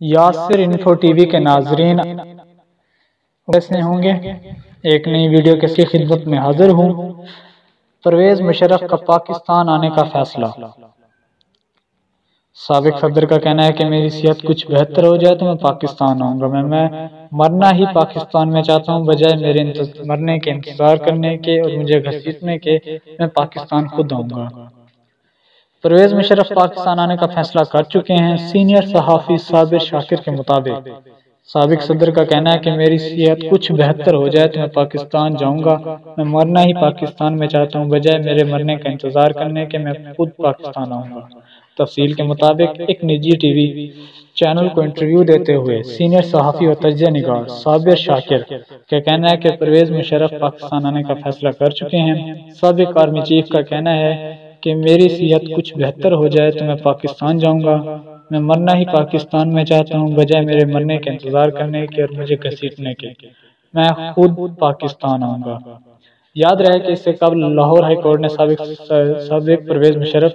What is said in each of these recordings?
Yasir info T V کے ناظرین کیسے ہوں گے؟ ایک نئی ویڈیو کے کی خدمت میں حاضر ہوں۔ پرویز مشرف کا پاکستان آنے کا فیصلہ۔ سابق صدر کا کہنا ہے کہ میری صحت کچھ بہتر ہو جائے تو میں پاکستان آؤں گا۔ میں مرنا ہی پاکستان میں چاہتا ہوں، بجائے میرے مرنے کے انتظار کرنے کے اور مجھے گھسیٹنے کے، میں پاکستان خود آؤں گا۔ پرویز مشرف پاکستان آنے کا فیصلہ کر چکے ہیں۔ سینئر صحافی صابر شاکر کے مطابق سابق صدر کا کہنا ہے کہ میری صحت کچھ بہتر ہو جائے تو میں پاکستان جاؤں گا۔ میں مرنا ہی پاکستان میں چاہتا ہوں، بجائے میرے مرنے کا انتظار کرنے کے، میں خود پاکستان آؤں گا۔ تفصیل کے مطابق ایک نجی ٹی وی چینل کو انٹرویو دیتے ہوئے سینئر صحافی و تجزیہ نگار صابر شاکر کا کہنا ہے کہ پرویز مشرف پاکستان آنے کا فیصلہ کر چکے ہیں۔ سابق آرمی چیف کا کہنا ہے کہ میری صحت کچھ بہتر ہو جائے تو میں پاکستان جاؤں گا۔ میں مرنا ہی پاکستان میں چاہتا ہوں، بجائے میرے مرنے کا انتظار کرنے کے اور مجھے گھسیٹنے کے، میں خود پاکستان آؤں گا۔ یاد رہے کہ اس سے قبل لاہور ہائی کورٹ نے سابق پرویز مشرف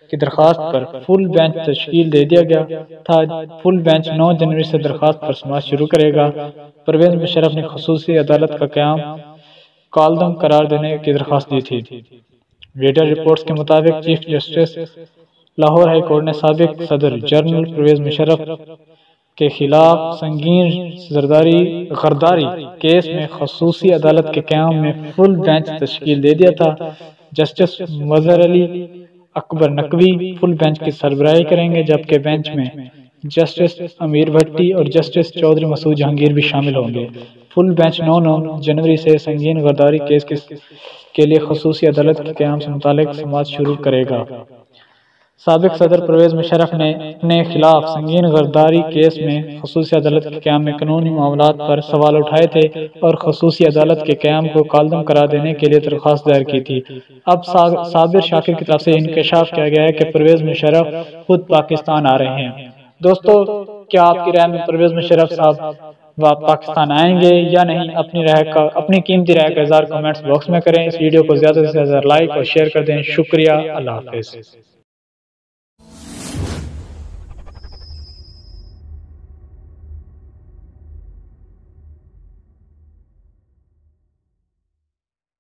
کی درخواست پر فل بینچ تشکیل دے دیا گیا تھا۔ فل بینچ 9 جنوری سے درخواست پر سماعت شروع کرے گا۔ پرویز مشرف نے خصوصی عدالت کا قیام کالعدم قرار دینے کی درخواست دی تھی۔ میڈیا رپورٹس کے مطابق chief justice Lahore high court نے سابق صدر جنرل پرویز مشرف کے خلاف سنگین غداری کیس میں خصوصی عدالت کے قیام میں فل بینچ تشکیل دے دیا تھا۔ جسٹس مظہر علی اکبر نقوی فل بینچ کی سربراہی کریں گے، جبکہ بینچ میں جسٹس امیر بھٹی اور جسٹس چودھری مسعود جہانگیر بھی شامل ہوں گے۔ فل بینچ 9 جنوری سے سنگین غداری کیس کے لیے خصوصی عدالت کے قیام سے متعلق سماعت شروع کرے گا۔ سابق صدر پرویز مشرف نے اپنے خلاف سنگین غداری کیس میں خصوصی عدالت کے قیام میں قانونی معاملات پر سوال اٹھائے تھے اور خصوصی عدالت کے قیام کو کالعدم قرار دینے کے لیے درخواست دائر کی تھی۔ اب صابر شاکر کی طرف سے انکشاف کیا گیا ہے کہ پرویز مشرف خود پاکستان آ رہے ہیں۔ دوستو، کیا آپ کی رائے میں پرویز مشرف صاحب پاکستان آئیں گے یا نہیں؟ اپنی قیمتی رائے کا اظہار کمنٹس باکس میں کریں۔ اس ویڈیو کو زیادہ سے زیادہ لائک اور شیئر کر دیں۔ شکریہ، اللہ حافظ۔